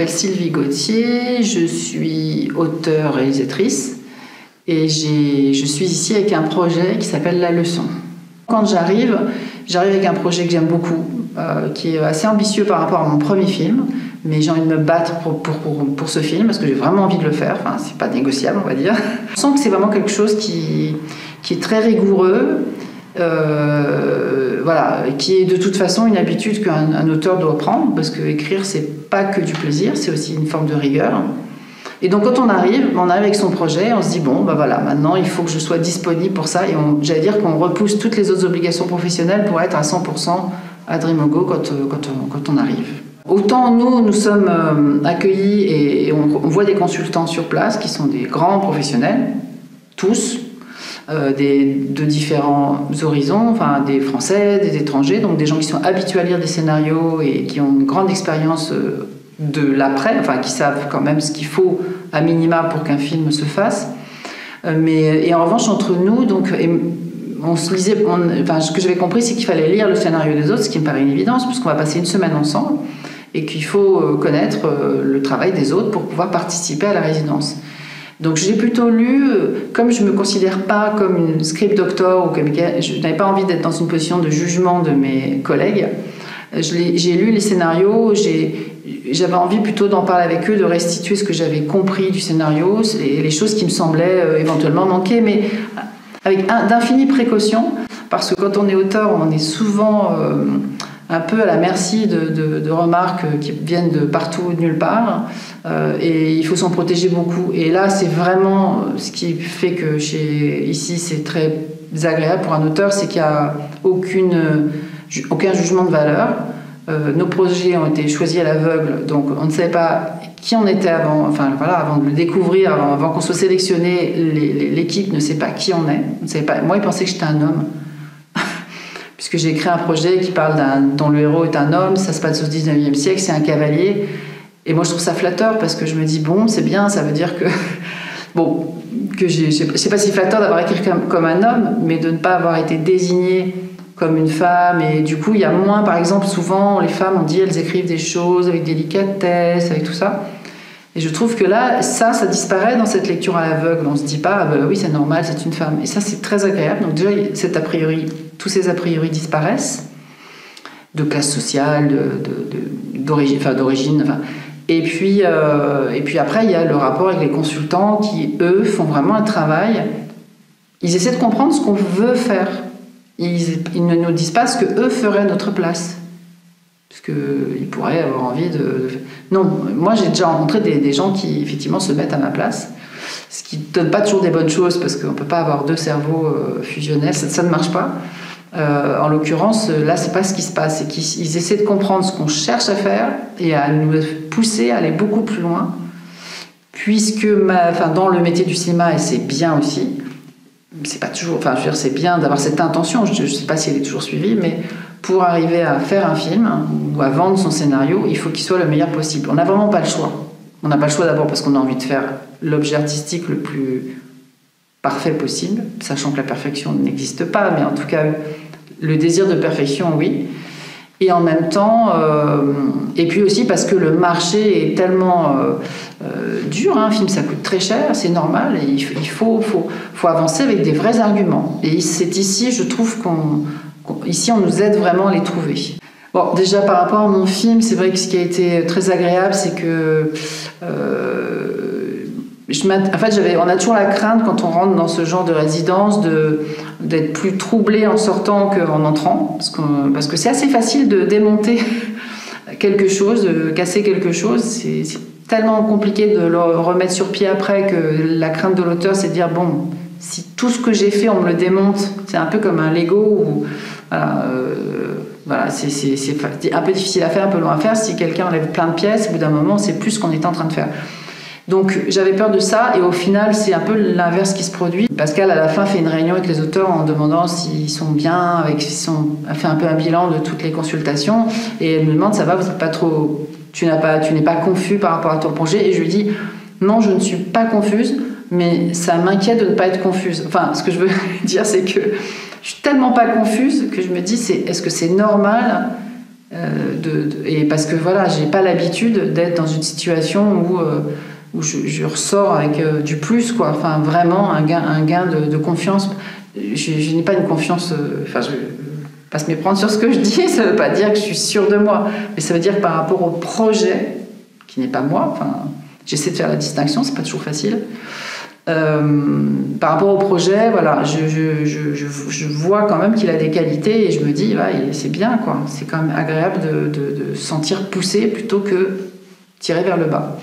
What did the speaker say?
m'appelle Sylvie Gauthier, je suis auteure réalisatrice et je suis ici avec un projet qui s'appelle La Leçon. Quand j'arrive avec un projet que j'aime beaucoup, qui est assez ambitieux par rapport à mon premier film, mais j'ai envie de me battre pour ce film parce que j'ai vraiment envie de le faire, enfin c'est pas négociable on va dire. Je sens que c'est vraiment quelque chose qui est très rigoureux, voilà, qui est de toute façon une habitude qu'un auteur doit prendre, parce que écrire c'est pas que du plaisir, c'est aussi une forme de rigueur. Et donc quand on arrive avec son projet, on se dit bon, ben voilà, maintenant il faut que je sois disponible pour ça, et j'allais dire qu'on repousse toutes les autres obligations professionnelles pour être à 100% à Dream-O-Go quand on arrive. Autant nous sommes accueillis et on voit des consultants sur place qui sont des grands professionnels, tous, de différents horizons, enfin des Français, des étrangers, donc des gens qui sont habitués à lire des scénarios et qui ont une grande expérience de l'après, enfin qui savent quand même ce qu'il faut à minima pour qu'un film se fasse. Et en revanche entre nous, donc, on se lisait, ce que j'avais compris, c'est qu'il fallait lire le scénario des autres, ce qui me paraît une évidence, puisqu'on va passer une semaine ensemble et qu'il faut connaître le travail des autres pour pouvoir participer à la résidence. Donc j'ai plutôt lu, comme je ne me considère pas comme une script doctor, ou comme je n'avais pas envie d'être dans une position de jugement de mes collègues, j'ai lu les scénarios, j'avais envie plutôt d'en parler avec eux, de restituer ce que j'avais compris du scénario et les choses qui me semblaient éventuellement manquer, mais avec d'infinies précautions, parce que quand on est auteur, on est souvent un peu à la merci de remarques qui viennent de partout, de nulle part, et il faut s'en protéger beaucoup. Et là, c'est vraiment ce qui fait que ici, c'est très agréable pour un auteur, c'est qu'il n'y a aucun jugement de valeur. Nos projets ont été choisis à l'aveugle, donc on ne savait pas qui on était avant, avant de le découvrir, avant qu'on soit sélectionné, l'équipe ne sait pas qui on est. On ne savait pas. Moi, ils pensaient que j'étais un homme. Puisque j'ai écrit un projet qui parle dont le héros est un homme, ça se passe au 19e siècle, c'est un cavalier. Et moi, je trouve ça flatteur parce que je me dis, bon, c'est bien, ça veut dire que... Bon, c'est pas si flatteur d'avoir écrit comme un homme, mais de ne pas avoir été désigné comme une femme. Et du coup, il y a moins, par exemple, souvent, les femmes, on dit, elles écrivent des choses avec délicatesse, avec tout ça. Et je trouve que là, ça disparaît dans cette lecture à l'aveugle. On se dit pas, oui, c'est normal, c'est une femme. Et ça, c'est très agréable. Donc déjà, tous ces a priori disparaissent, de classe sociale, d'origine. Et puis après, il y a le rapport avec les consultants qui, eux, font vraiment un travail. Ils essaient de comprendre ce qu'on veut faire. Ils ne nous disent pas ce qu'eux feraient à notre place. Parce qu'ils pourraient avoir envie de... Non, moi j'ai déjà rencontré des gens qui effectivement se mettent à ma place, ce qui ne donne pas toujours des bonnes choses parce qu'on ne peut pas avoir deux cerveaux fusionnels, ça ne marche pas. En l'occurrence, là c'est pas ce qui se passe, c'est qu'ils essaient de comprendre ce qu'on cherche à faire et à nous pousser à aller beaucoup plus loin, puisque dans le métier du cinéma, et c'est bien aussi, c'est pas toujours... Enfin, je veux dire, c'est bien d'avoir cette intention, je ne sais pas si elle est toujours suivie, mais... Pour arriver à faire un film ou à vendre son scénario, il faut qu'il soit le meilleur possible. On n'a vraiment pas le choix. On n'a pas le choix d'abord parce qu'on a envie de faire l'objet artistique le plus parfait possible, sachant que la perfection n'existe pas, mais en tout cas, le désir de perfection, oui. Et en même temps, et puis aussi parce que le marché est tellement dur, un film ça coûte très cher, c'est normal, et il faut avancer avec des vrais arguments. Et c'est ici, je trouve Ici, on nous aide vraiment à les trouver. Bon, déjà par rapport à mon film, c'est vrai que ce qui a été très agréable, c'est que on a toujours la crainte quand on rentre dans ce genre de résidence d'être plus troublé en sortant qu'en entrant, parce que c'est assez facile de démonter quelque chose, de casser quelque chose. C'est tellement compliqué de le remettre sur pied après que la crainte de l'auteur, c'est de dire bon, si tout ce que j'ai fait, on me le démonte, c'est un peu comme un Lego où c'est un peu difficile à faire, un peu long à faire. Si quelqu'un enlève plein de pièces, au bout d'un moment, on ne sait plus ce qu'on est en train de faire. Donc j'avais peur de ça, et au final, c'est un peu l'inverse qui se produit. Pascal, à la fin, fait une réunion avec les auteurs en demandant s'ils sont bien, elle fait un peu un bilan de toutes les consultations, et elle me demande, ça va, vous n'êtes pas trop... Tu n'es pas confus par rapport à ton projet? Et je lui dis, non, je ne suis pas confuse, mais ça m'inquiète de ne pas être confuse. Enfin, ce que je veux dire, c'est que je suis tellement pas confuse que je me dis, est-ce que c'est normal Et parce que voilà, j'ai pas l'habitude d'être dans une situation où je ressors avec du plus, quoi. Enfin, vraiment un gain de confiance. Je n'ai pas une confiance. Enfin, je pas se méprendre sur ce que je dis, ça veut pas dire que je suis sûre de moi, mais ça veut dire que par rapport au projet, qui n'est pas moi, enfin, j'essaie de faire la distinction, c'est pas toujours facile. Par rapport au projet, voilà, je vois quand même qu'il a des qualités et je me dis, ouais, c'est bien, quoi. C'est quand même agréable de se sentir poussé plutôt que tirer vers le bas.